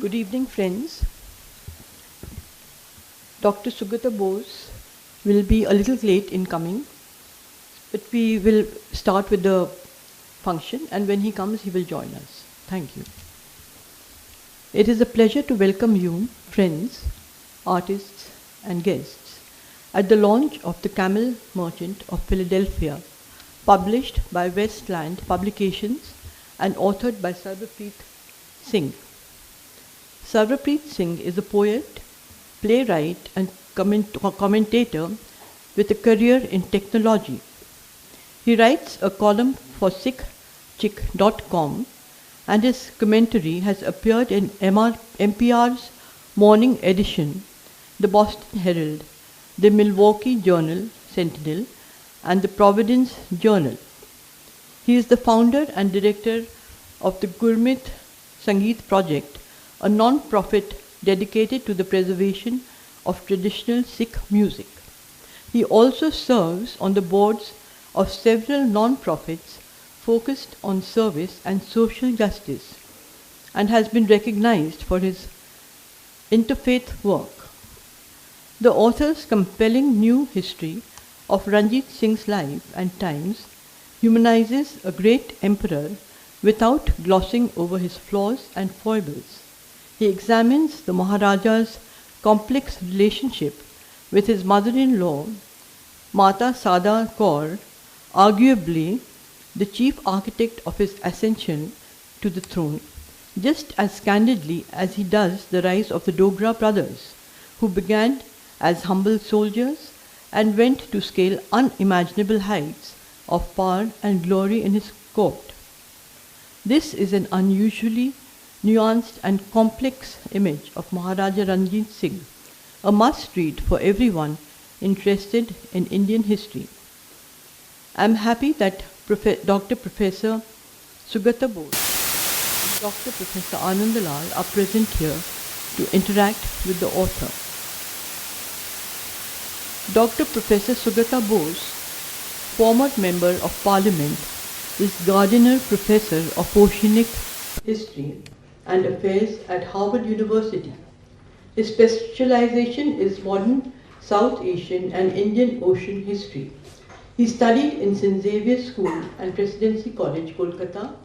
Good evening, friends. Dr. Sugata Bose will be a little late in coming, but we will start with the function, and when he comes, he will join us. Thank you. It is a pleasure to welcome you, friends, artists, and guests, at the launch of The Camel Merchant of Philadelphia, published by Westland Publications and authored by Sarbpreet Singh. Sarbpreet Singh is a poet, playwright, and commentator with a career in technology. He writes a column for sickchick.com, and his commentary has appeared in NPR's Morning Edition, the Boston Herald, the Milwaukee Journal Sentinel, and the Providence Journal. He is the founder and director of the Gurmeet Sangeet Project, a non-profit dedicated to the preservation of traditional Sikh music. He also serves on the boards of several non-profits focused on service and social justice, and has been recognized for his interfaith work. The author's compelling new history of Ranjit Singh's life and times humanizes a great emperor without glossing over his flaws and foibles. He examines the Maharaja's complex relationship with his mother-in-law, Mata Sada Kaur, arguably the chief architect of his ascension to the throne, just as candidly as he does the rise of the Dogra brothers, who began as humble soldiers and went to scale unimaginable heights of power and glory in his court. This is an unusually nuanced and complex image of Maharaja Ranjit Singh, a must-read for everyone interested in Indian history. I am happy that Dr. Professor Sugata Bose and Dr. Professor Ananda are present here to interact with the author. Dr. Professor Sugata Bose, former Member of Parliament, is Gardiner Professor of Oceanic History and Affairs at Harvard University. His specialization is modern South Asian and Indian Ocean history. He studied in St. Xavier's School and Presidency College, Kolkata,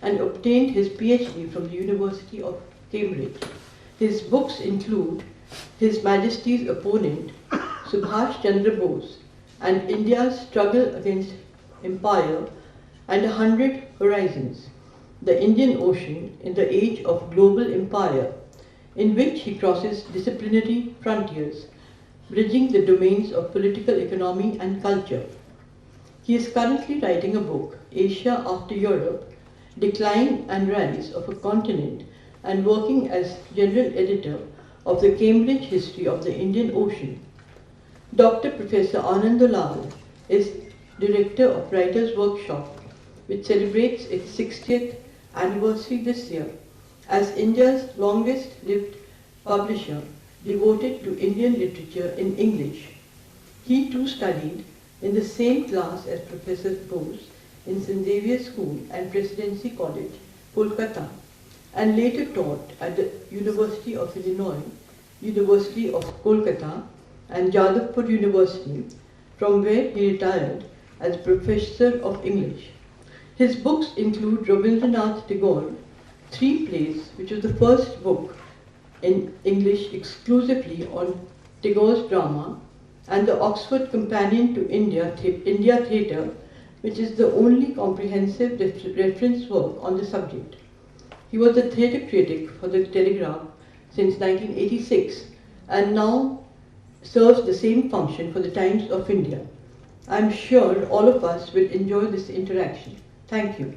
and obtained his PhD from the University of Cambridge. His books include His Majesty's Opponent, Subhash Chandra Bose, and India's Struggle Against Empire, and 100 Horizons, the Indian Ocean in the Age of Global Empire, in which he crosses disciplinary frontiers, bridging the domains of political economy and culture. He is currently writing a book, Asia After Europe, Decline and Rise of a Continent, and working as general editor of the Cambridge History of the Indian Ocean. Dr. Professor Ananda is director of Writers' Workshop, which celebrates its 60th anniversary this year as India's longest-lived publisher devoted to Indian literature in English. He too studied in the same class as Professor Bose in St. Xavier's School and Presidency College, Kolkata, and later taught at the University of Illinois, University of Kolkata, and Jadavpur University, from where he retired as Professor of English. His books include Rabindranath Tagore, 3 Plays, which was the first book in English exclusively on Tagore's drama, and the Oxford Companion to India Theatre, which is the only comprehensive reference work on the subject. He was a theatre critic for the Telegraph since 1986 and now serves the same function for the Times of India. I am sure all of us will enjoy this interaction. Thank you.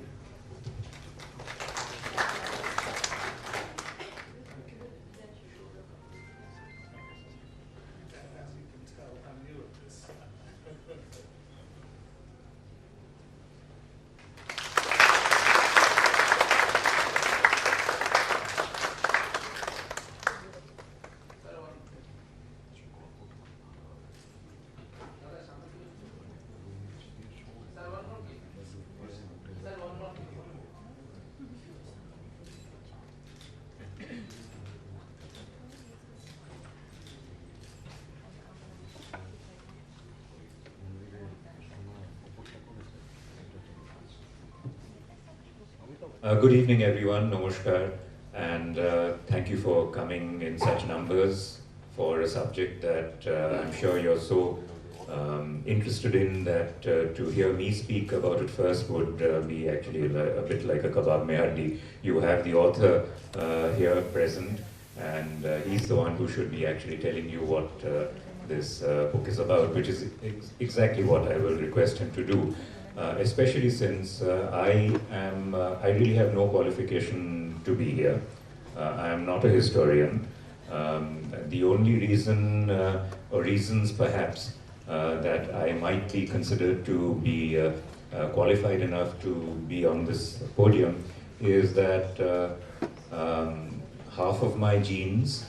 Good evening, everyone. Namaskar, and thank you for coming in such numbers for a subject that I'm sure you're so interested in that to hear me speak about it first would be actually a bit like a kebab mein haddi. You have the author here present, and he's the one who should be actually telling you what this book is about, which is exactly what I will request him to do. Especially since I really have no qualification to be here. I am not a historian. The only reason, or reasons perhaps, that I might be considered to be qualified enough to be on this podium is that half of my genes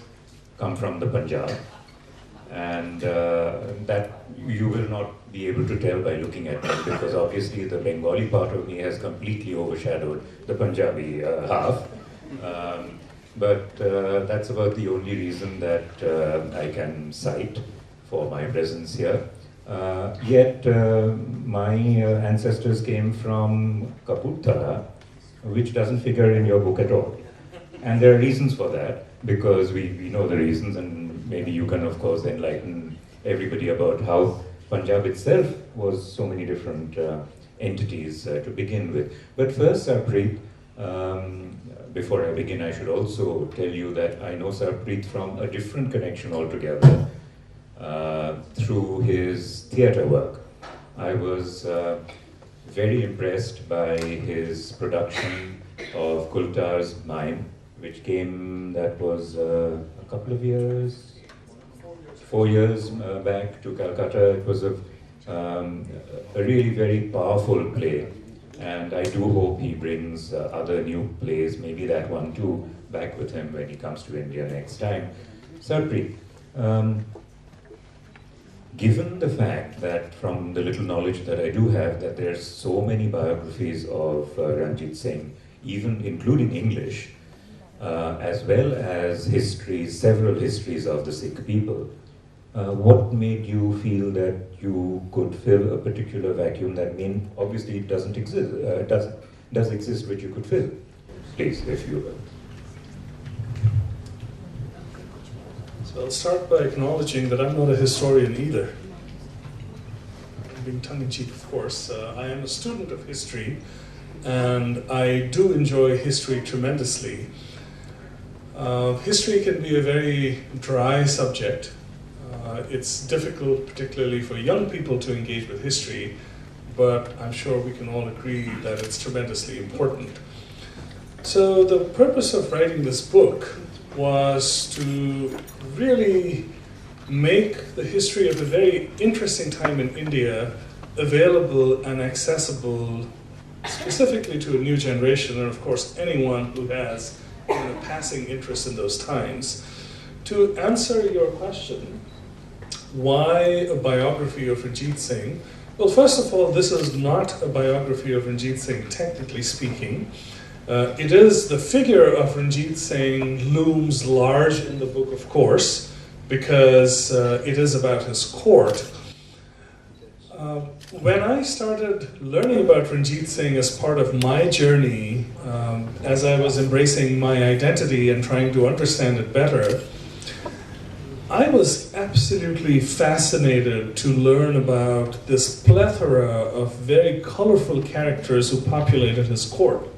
come from the Punjab, and that you will not be able to tell by looking at me, because obviously the Bengali part of me has completely overshadowed the Punjabi half. But that's about the only reason that I can cite for my presence here. Yet my ancestors came from Kapurthala, which doesn't figure in your book at all. And there are reasons for that, because we know the reasons, and maybe you can, of course, enlighten everybody about how Punjab itself was so many different entities to begin with. But first, Sarbpreet, before I begin, I should also tell you that I know Sarbpreet from a different connection altogether, through his theatre work. I was very impressed by his production of Kultar's Mime, which came, that was a couple of years, 4 years back to Calcutta. It was a really very powerful play, and I do hope he brings other new plays, maybe that one too, back with him when he comes to India next time. Sarbpreet, given the fact that from the little knowledge that I do have, that there's so many biographies of Ranjit Singh, even including English, as well as histories, several histories of the Sikh people, what made you feel that you could fill a particular vacuum that obviously it doesn't exist, does exist, which you could fill? Please, if you will. So I'll start by acknowledging that I'm not a historian either. I'm being tongue-in-cheek, of course. I am a student of history, and I do enjoy history tremendously. History can be a very dry subject. It's difficult, particularly for young people, to engage with history, but I'm sure we can all agree that it's tremendously important. So the purpose of writing this book was to really make the history of a very interesting time in India available and accessible specifically to a new generation, and of course anyone who has a passing interest in those times. To answer your question, why a biography of Ranjit Singh? Well, first of all, this is not a biography of Ranjit Singh, technically speaking. It is, the figure of Ranjit Singh looms large in the book, of course, because it is about his court. When I started learning about Ranjit Singh as part of my journey, as I was embracing my identity and trying to understand it better, I was absolutely fascinated to learn about this plethora of very colorful characters who populated his court.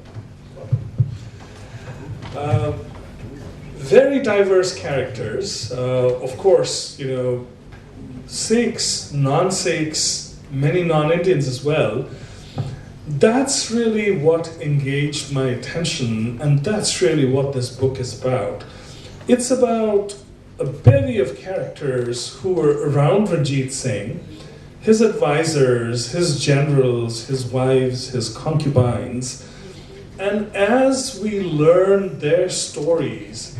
Very diverse characters, of course, you know, Sikhs, non-Sikhs, many non-Indians as well. That's really what engaged my attention, and that's really what this book is about. It's about a bevy of characters who were around Ranjit Singh, his advisors, his generals, his wives, his concubines. And as we learn their stories,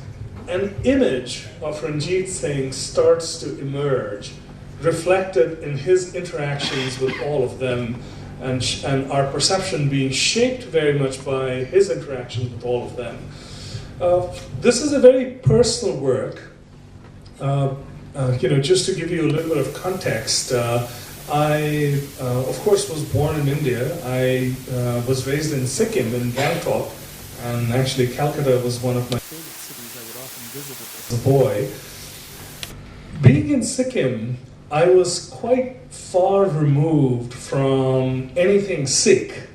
an image of Ranjit Singh starts to emerge, reflected in his interactions with all of them, and our perception being shaped very much by his interactions with all of them. This is a very personal work. Just to give you a little bit of context, I, of course, was born in India. I was raised in Sikkim, in Bangkok, And actually Calcutta was one of my favorite cities I would often visit as a boy. Being in Sikkim, I was quite far removed from anything Sikh,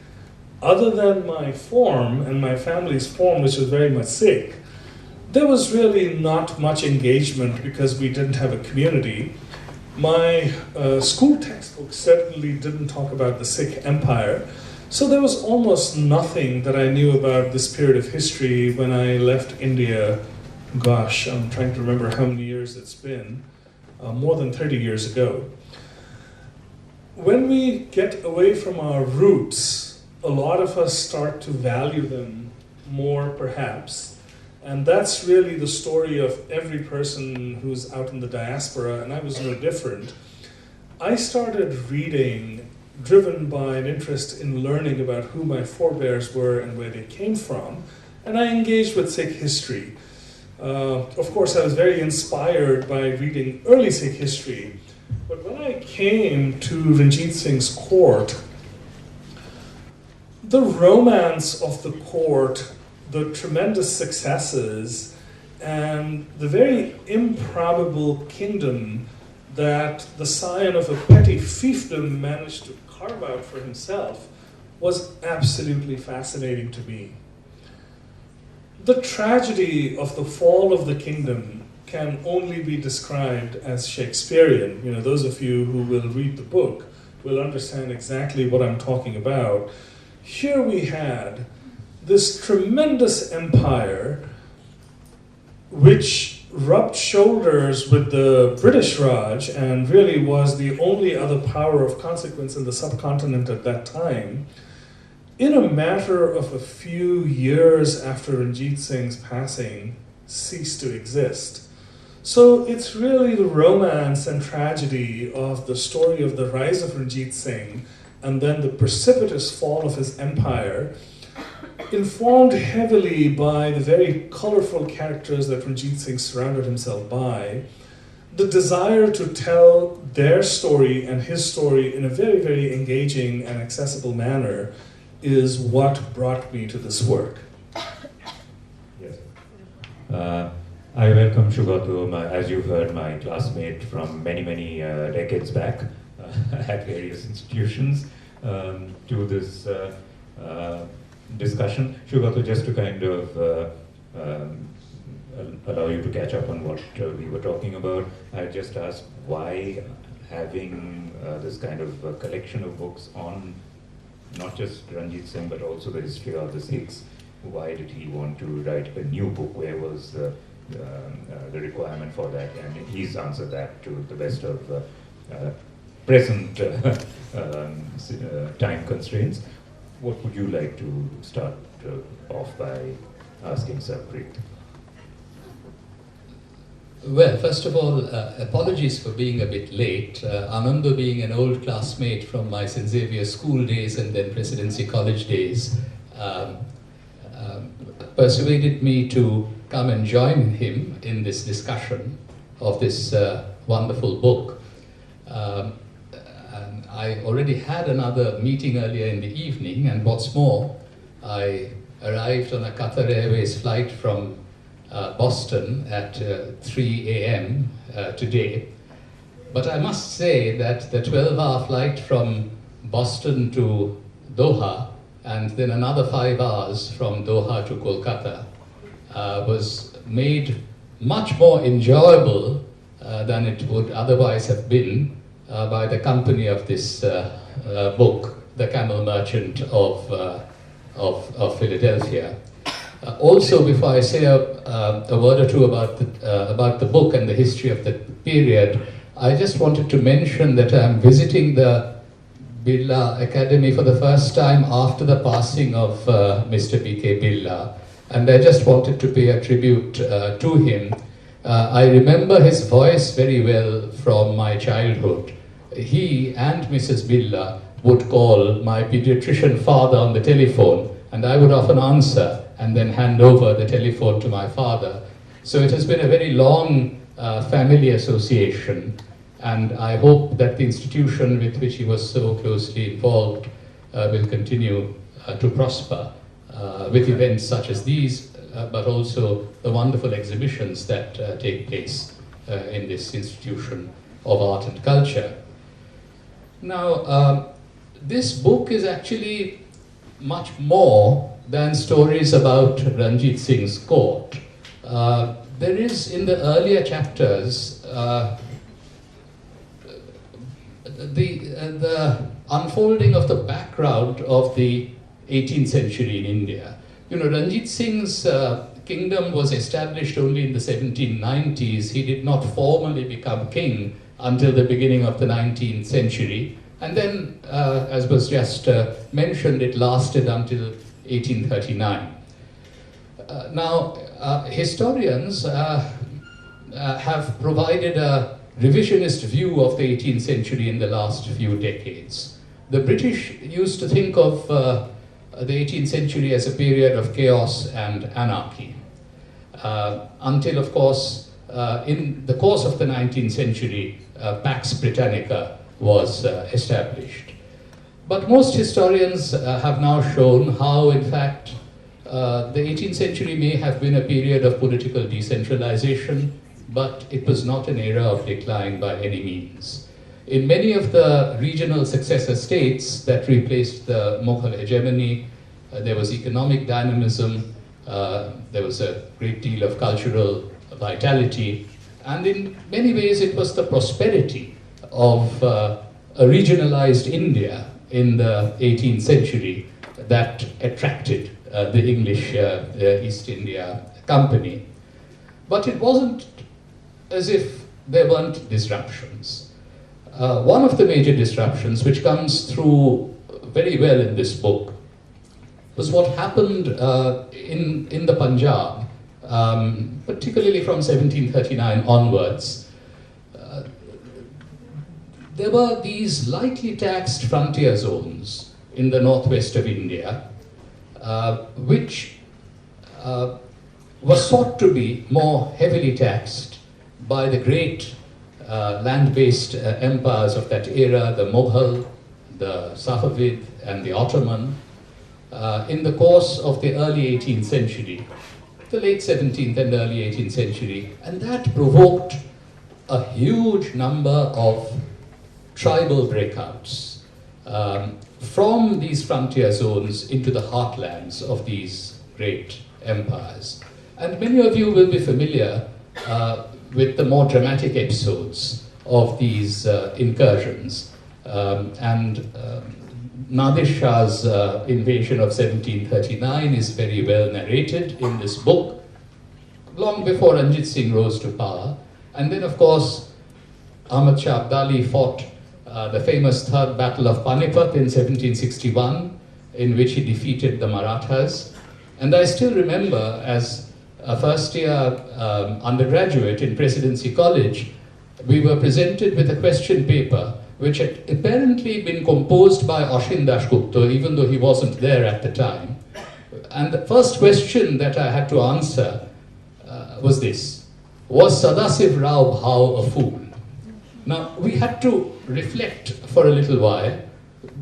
other than my form and my family's form, which was very much Sikh. There was really not much engagement because we didn't have a community. My school textbooks certainly didn't talk about the Sikh Empire, so there was almost nothing that I knew about this period of history when I left India. Gosh, I'm trying to remember how many years it's been. More than 30 years ago. When we get away from our roots, a lot of us start to value them more, perhaps. And that's really the story of every person who's out in the diaspora, and I was no different. I started reading, driven by an interest in learning about who my forebears were and where they came from, and I engaged with Sikh history. Of course, I was very inspired by reading early Sikh history, but when I came to Ranjit Singh's court, the romance of the court, the tremendous successes, and the very improbable kingdom that the scion of a petty fiefdom managed to carve out for himself was absolutely fascinating to me. The tragedy of the fall of the kingdom can only be described as Shakespearean. You know, those of you who will read the book will understand exactly what I'm talking about. Here we had this tremendous empire which rubbed shoulders with the British Raj and really was the only other power of consequence in the subcontinent at that time. In a matter of a few years after Ranjit Singh's passing, ceased to exist. So it's really the romance and tragedy of the story of the rise of Ranjit Singh and then the precipitous fall of his empire, informed heavily by the very colorful characters that Ranjit Singh surrounded himself by, the desire to tell their story and his story in a very, very engaging and accessible manner is what brought me to this work. Yes. I welcome Sugata, as you've heard, my classmate from many, many decades back at various institutions, to this discussion. Sugata, just to kind of allow you to catch up on what we were talking about, I just asked why having this kind of collection of books on not just Ranjit Singh but also the history of the Sikhs. Why did he want to write a new book? Where was the requirement for that? And he's answered that to the best of present time constraints. What would you like to start off by asking Sarbpreet? Well, first of all, apologies for being a bit late. Ananda, being an old classmate from my St. Xavier school days and then Presidency College days, persuaded me to come and join him in this discussion of this wonderful book. And I already had another meeting earlier in the evening, and what's more, I arrived on a Qatar Airways flight from Boston at 3 a.m. Today. But I must say that the 12-hour flight from Boston to Doha and then another 5 hours from Doha to Kolkata was made much more enjoyable than it would otherwise have been by the company of this book, The Camel Merchant of Philadelphia. Also, before I say a word or two about the book and the history of the period, I just wanted to mention that I'm visiting the Birla Academy for the first time after the passing of Mr. B.K. Birla, and I just wanted to pay a tribute to him. I remember his voice very well from my childhood. He and Mrs. Birla would call my pediatrician father on the telephone, and I would often answer and then hand over the telephone to my father. So it has been a very long family association, and I hope that the institution with which he was so closely involved will continue to prosper with events such as these, but also the wonderful exhibitions that take place in this institution of art and culture. Now, this book is actually much more than stories about Ranjit Singh's court. There is, in the earlier chapters, the unfolding of the background of the 18th century in India. You know, Ranjit Singh's kingdom was established only in the 1790s. He did not formally become king until the beginning of the 19th century. And then, as was just mentioned, it lasted until 1839. Now, historians have provided a revisionist view of the 18th century in the last few decades. The British used to think of the 18th century as a period of chaos and anarchy, until, of course, in the course of the 19th century, Pax Britannica was established. But most historians have now shown how, in fact, the 18th century may have been a period of political decentralization, but it was not an era of decline by any means. In many of the regional successor states that replaced the Mughal hegemony, there was economic dynamism, there was a great deal of cultural vitality, and in many ways it was the prosperity of a regionalized India in the 18th century that attracted the English East India Company. But it wasn't as if there weren't disruptions. One of the major disruptions, which comes through very well in this book, was what happened in the Punjab, particularly from 1739 onwards. There were these lightly taxed frontier zones in the northwest of India, which were sought to be more heavily taxed by the great land-based empires of that era, the Mughal, the Safavid, and the Ottoman, in the course of the early 18th century, the late 17th and early 18th century, and that provoked a huge number of tribal breakouts from these frontier zones into the heartlands of these great empires. And many of you will be familiar with the more dramatic episodes of these incursions. Nadir Shah's invasion of 1739 is very well narrated in this book, long before Ranjit Singh rose to power. And then, of course, Ahmad Shah Abdali fought the famous Third Battle of Panipat in 1761, in which he defeated the Marathas. And I still remember, as a first-year undergraduate in Presidency College, we were presented with a question paper which had apparently been composed by Oshin Dasgupta, even though he wasn't there at the time. And the first question that I had to answer was this: was Sadasiv Rao Bhau a fool? Now, we had to reflect for a little while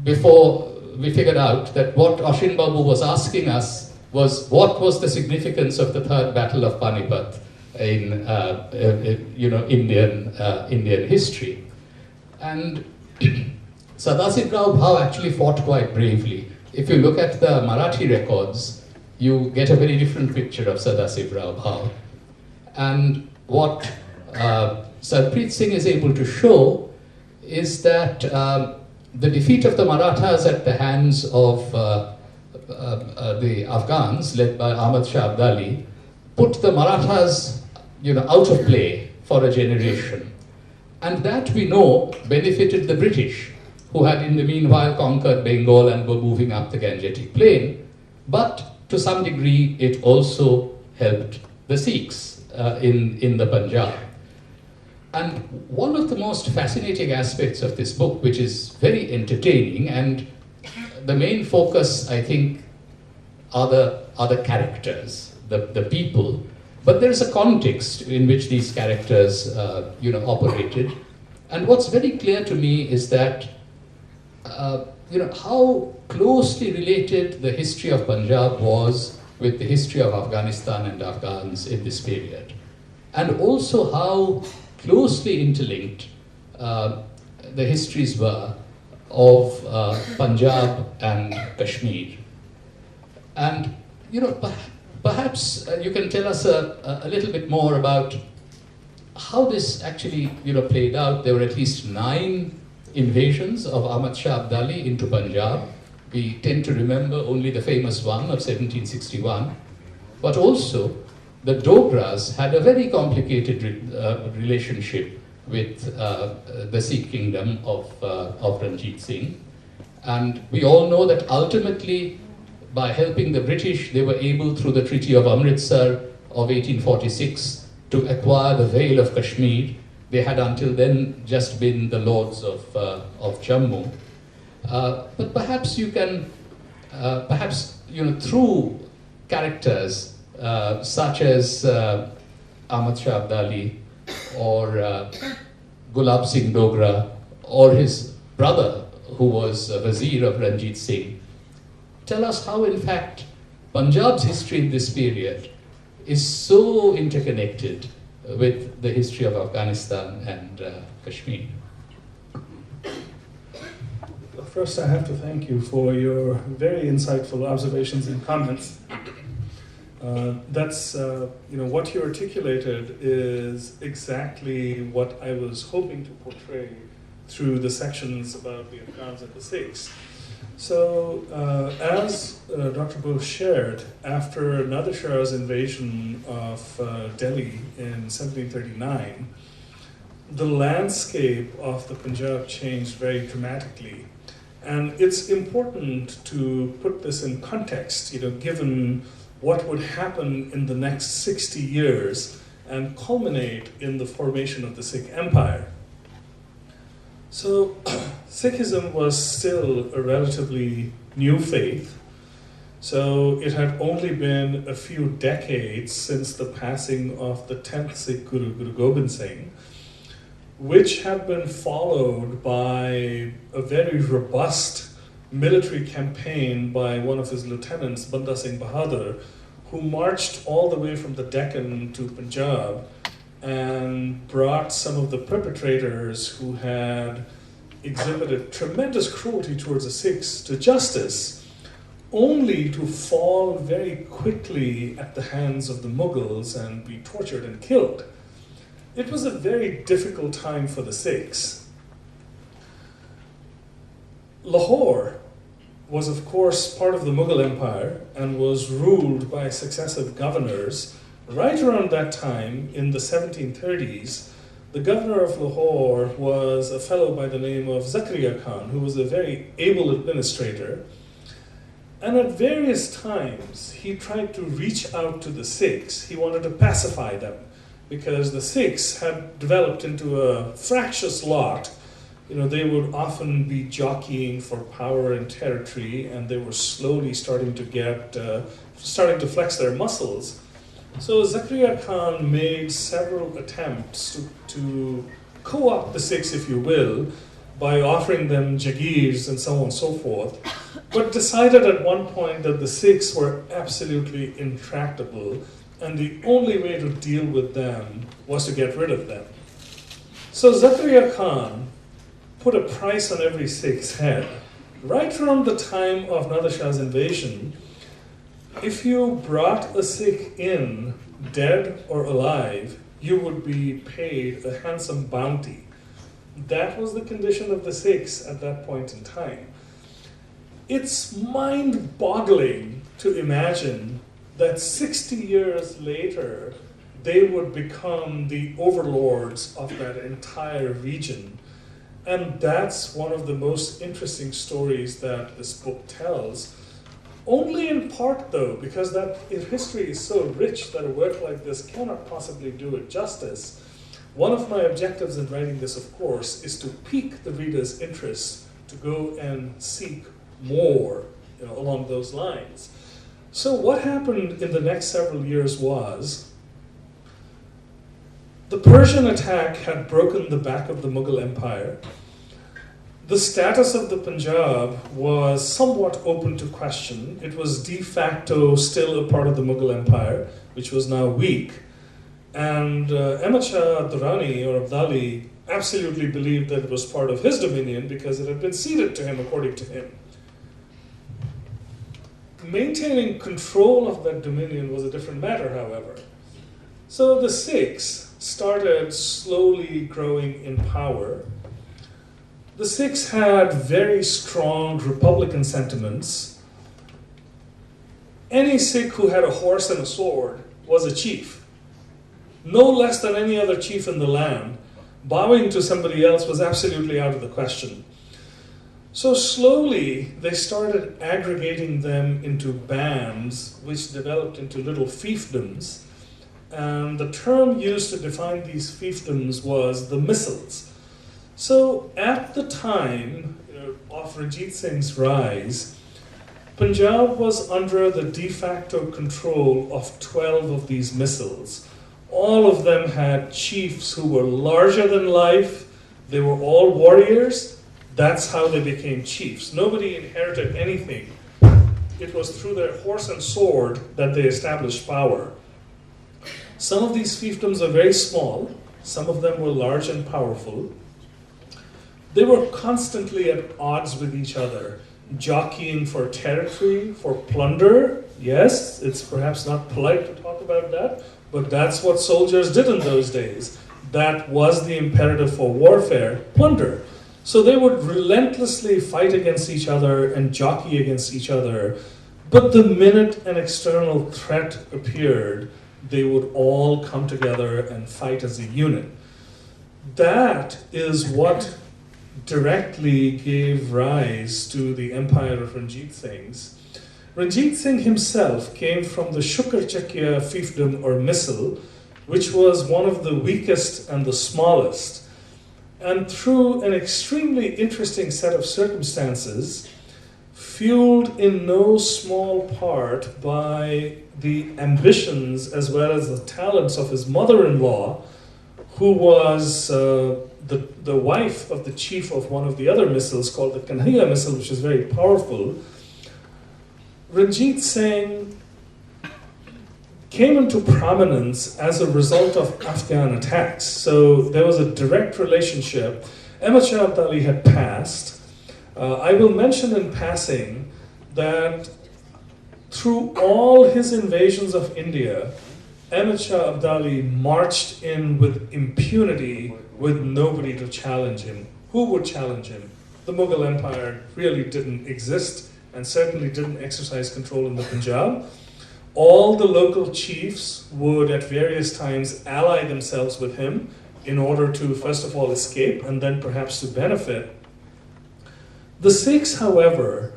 before we figured out that what Oshin Babu was asking us was what was the significance of the Third Battle of Panipat in Indian history. And Sadasiv Rao Bhau actually fought quite bravely. If you look at the Marathi records, you get a very different picture of Sadasiv Rao Bhau. And what Sarbpreet Singh is able to show is that the defeat of the Marathas at the hands of the Afghans, led by Ahmad Shah Abdali, put the Marathas, out of play for a generation. And that, we know, benefited the British, who had in the meanwhile conquered Bengal and were moving up the Gangetic Plain. But to some degree, it also helped the Sikhs in the Punjab. And one of the most fascinating aspects of this book, which is very entertaining, and the main focus, I think, are the characters, the people. But there is a context in which these characters, operated. And what's very clear to me is that how closely related the history of Punjab was with the history of Afghanistan and Afghans in this period, and also how closely interlinked the histories were of Punjab and Kashmir. And perhaps you can tell us a little bit more about how this actually played out. There were at least 9 invasions of Ahmad Shah Abdali into Punjab. We tend to remember only the famous one of 1761, but also the Dogras had a very complicated relationship with the Sikh kingdom of Ranjit Singh. And we all know that ultimately, by helping the British, they were able, through the Treaty of Amritsar of 1846, to acquire the Vale of Kashmir. They had until then just been the lords of Jammu. But perhaps you can, through characters such as Ahmad Shah Abdali or Gulab Singh Dogra or his brother, who was a Wazir of Ranjit Singh, tell us how, in fact, Punjab's history in this period is so interconnected with the history of Afghanistan and Kashmir. First, I have to thank you for your very insightful observations and comments. What you articulated is exactly what I was hoping to portray through the sections about the Afghans and the Sikhs. So, as Dr. Bose shared, after Nader Shah's invasion of Delhi in 1739, the landscape of the Punjab changed very dramatically. And it's important to put this in context, given what would happen in the next 60 years and culminate in the formation of the Sikh Empire. So, Sikhism was still a relatively new faith. So, it had only been a few decades since the passing of the 10th Sikh Guru, Guru Gobind Singh, which had been followed by a very robust military campaign by one of his lieutenants, Banda Singh Bahadur, who marched all the way from the Deccan to Punjab and brought some of the perpetrators who had exhibited tremendous cruelty towards the Sikhs to justice, only to fall very quickly at the hands of the Mughals and be tortured and killed. It was a very difficult time for the Sikhs. Lahore was, of course, part of the Mughal Empire and was ruled by successive governors. Right around that time, in the 1730s, the governor of Lahore was a fellow by the name of Zakaria Khan, who was a very able administrator. And at various times, he tried to reach out to the Sikhs. He wanted to pacify them, because the Sikhs had developed into a fractious lot. They would often be jockeying for power and territory, and they were slowly starting to flex their muscles. So Zakaria Khan made several attempts to co-opt the Sikhs, if you will, by offering them jagirs and so on and so forth, but decided at one point that the Sikhs were absolutely intractable, and the only way to deal with them was to get rid of them. So Zakaria Khan put a price on every Sikh's head. Right around the time of Nader Shah's invasion, if you brought a Sikh in, dead or alive, you would be paid a handsome bounty. That was the condition of the Sikhs at that point in time. It's mind-boggling to imagine that 60 years later, they would become the overlords of that entire region. And that's one of the most interesting stories that this book tells. Only in part, though, because that history is so rich that a work like this cannot possibly do it justice. One of my objectives in writing this, of course, is to pique the reader's interest to go and seek more along those lines. So what happened in the next several years was the Persian attack had broken the back of the Mughal Empire. the status of the Punjab was somewhat open to question. It was de facto still a part of the Mughal Empire, which was now weak. And Ahmad Shah Durrani, or Abdali, absolutely believed that it was part of his dominion because it had been ceded to him according to him. Maintaining control of that dominion was a different matter, however. So the Sikhs started slowly growing in power. The Sikhs had very strong republican sentiments. Any Sikh who had a horse and a sword was a chief. No less than any other chief in the land. Bowing to somebody else was absolutely out of the question. So slowly they started aggregating them into bands, which developed into little fiefdoms. And the term used to define these fiefdoms was the missals. So at the time of Ranjit Singh's rise, Punjab was under the de facto control of 12 of these missals. All of them had chiefs who were larger than life. They were all warriors. That's how they became chiefs. Nobody inherited anything. It was through their horse and sword that they established power. Some of these fiefdoms are very small. Some of them were large and powerful. They were constantly at odds with each other, jockeying for territory, for plunder. Yes, it's perhaps not polite to talk about that, but that's what soldiers did in those days. That was the imperative for warfare, plunder. So they would relentlessly fight against each other and jockey against each other. But the minute an external threat appeared, they would all come together and fight as a unit. That is what directly gave rise to the empire of Ranjit Singhs. Ranjit Singh himself came from the Shukarchakya fiefdom or missal, which was one of the weakest and the smallest. And through an extremely interesting set of circumstances, fueled in no small part by the ambitions as well as the talents of his mother-in-law, who was the wife of the chief of one of the other missals called the Kanhaiya missal, which is very powerful. Ranjit Singh came into prominence as a result of Afghan attacks. So there was a direct relationship. Ahmad Shah Abdali had passed. I will mention in passing that through all his invasions of India, Ahmad Shah Abdali marched in with impunity, with nobody to challenge him. Who would challenge him? The Mughal Empire really didn't exist and certainly didn't exercise control in the Punjab. All the local chiefs would at various times ally themselves with him in order to first of all escape and then perhaps to benefit. The Sikhs, however,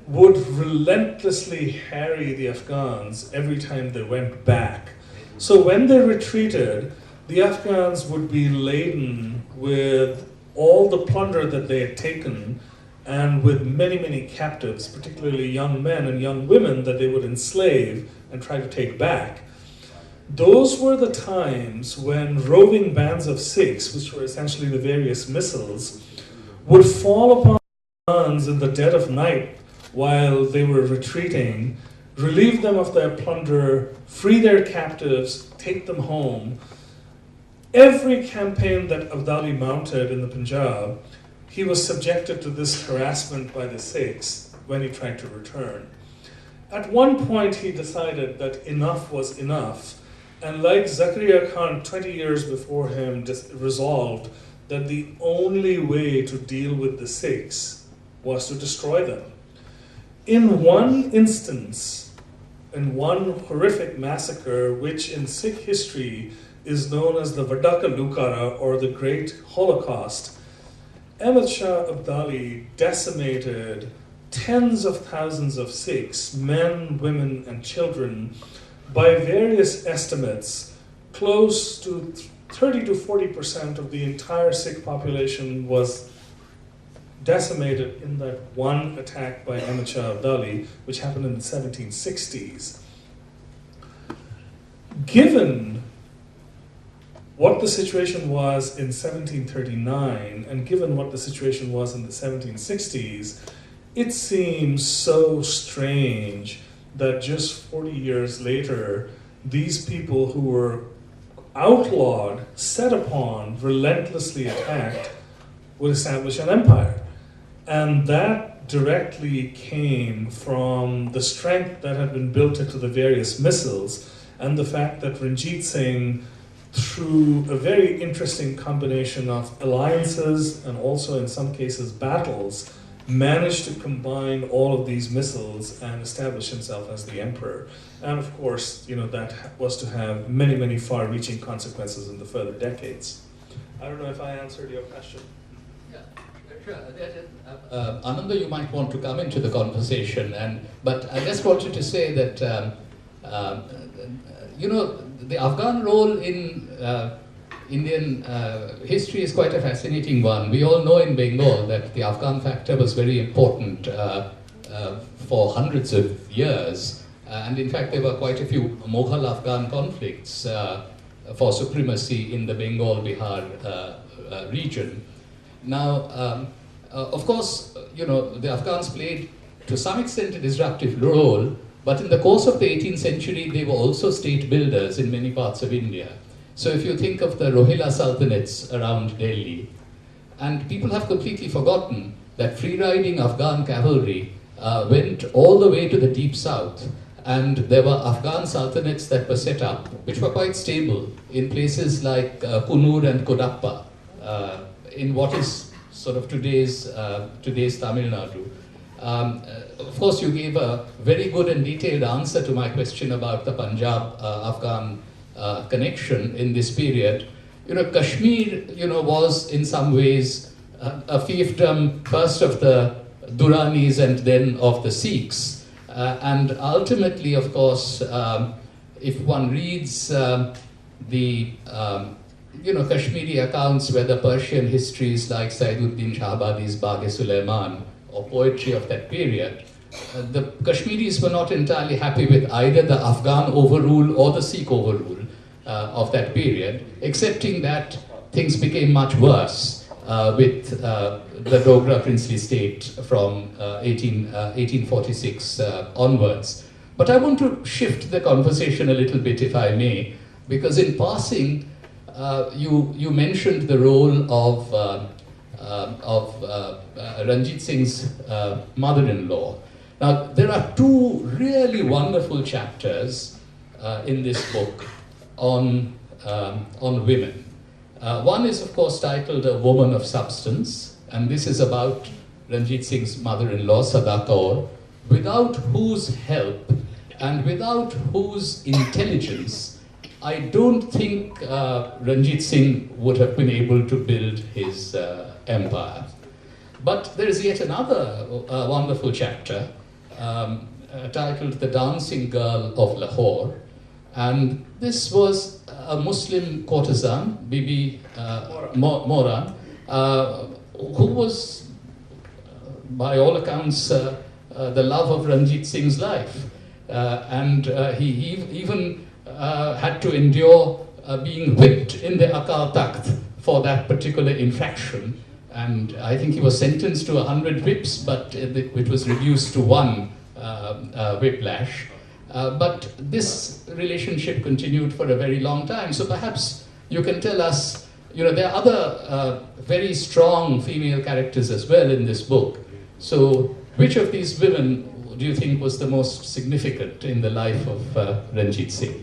would relentlessly harry the Afghans every time they went back. So when they retreated, the Afghans would be laden with all the plunder that they had taken and with many, many captives, particularly young men and young women that they would enslave and try to take back. Those were the times when roving bands of Sikhs, which were essentially the various missals, would fall upon the Afghans in the dead of night while they were retreating, relieve them of their plunder, free their captives, take them home. Every campaign that Abdali mounted in the Punjab, he was subjected to this harassment by the Sikhs when he tried to return. At one point he decided that enough was enough, and like Zakaria Khan 20 years before him resolved that the only way to deal with the Sikhs was to destroy them. In one instance, in one horrific massacre, which in Sikh history is known as the Vadaka Lukara, or the Great Holocaust, Ahmad Shah Abdali decimated tens of thousands of Sikhs, men, women, and children. By various estimates, close to 30 to 40% of the entire Sikh population was decimated in that one attack by Ahmad Shah Abdali, which happened in the 1760s. Given what the situation was in 1739, and given what the situation was in the 1760s, it seems so strange that just 40 years later, these people who were outlawed, set upon, relentlessly attacked, would establish an empire. And that directly came from the strength that had been built into the various missiles, and the fact that Ranjit Singh, through a very interesting combination of alliances and also in some cases battles, managed to combine all of these missiles and establish himself as the emperor. And of course, that was to have many, many far-reaching consequences in the further decades. I don't know if I answered your question. Yeah, sure. Ananda, you might want to come into the conversation, but I just wanted to say that the Afghan role in Indian history is quite a fascinating one. We all know in Bengal that the Afghan factor was very important for hundreds of years. And in fact, there were quite a few Mughal-Afghan conflicts for supremacy in the Bengal-Bihar region. Now, of course, the Afghans played to some extent a disruptive role, but in the course of the 18th century, they were also state builders in many parts of India. So if you think of the Rohilla sultanates around Delhi, and people have completely forgotten that free-riding Afghan cavalry went all the way to the deep south, and there were Afghan sultanates that were set up, which were quite stable in places like Kunur and Kodappa, in what is sort of today's Tamil Nadu. Of course, you gave a very good and detailed answer to my question about the Punjab-Afghan connection in this period. Kashmir, was in some ways a fiefdom first of the Duranis and then of the Sikhs. And ultimately, of course, if one reads the Kashmiri accounts, whether Persian histories like Saiduddin Shahbadi's Bagh-e-Sulaiman or poetry of that period, the Kashmiris were not entirely happy with either the Afghan overrule or the Sikh overrule of that period, accepting that things became much worse with the Dogra princely state from 1846 onwards. But I want to shift the conversation a little bit, if I may, because in passing, you mentioned the role of Ranjit Singh's mother-in-law. Now, there are two really wonderful chapters in this book on women. One is, of course, titled A Woman of Substance, and this is about Ranjit Singh's mother-in-law, Sada Kaur, without whose help and without whose intelligence, I don't think Ranjit Singh would have been able to build his empire. But there is yet another wonderful chapter titled The Dancing Girl of Lahore, and this was a Muslim courtesan, Bibi Moran, who was, by all accounts, the love of Ranjit Singh's life. And he even had to endure being whipped in the Akal Takht for that particular infraction. And I think he was sentenced to 100 whips, but it was reduced to one whiplash. But this relationship continued for a very long time. So perhaps you can tell us, there are other very strong female characters as well in this book. So which of these women do you think was the most significant in the life of Ranjit Singh?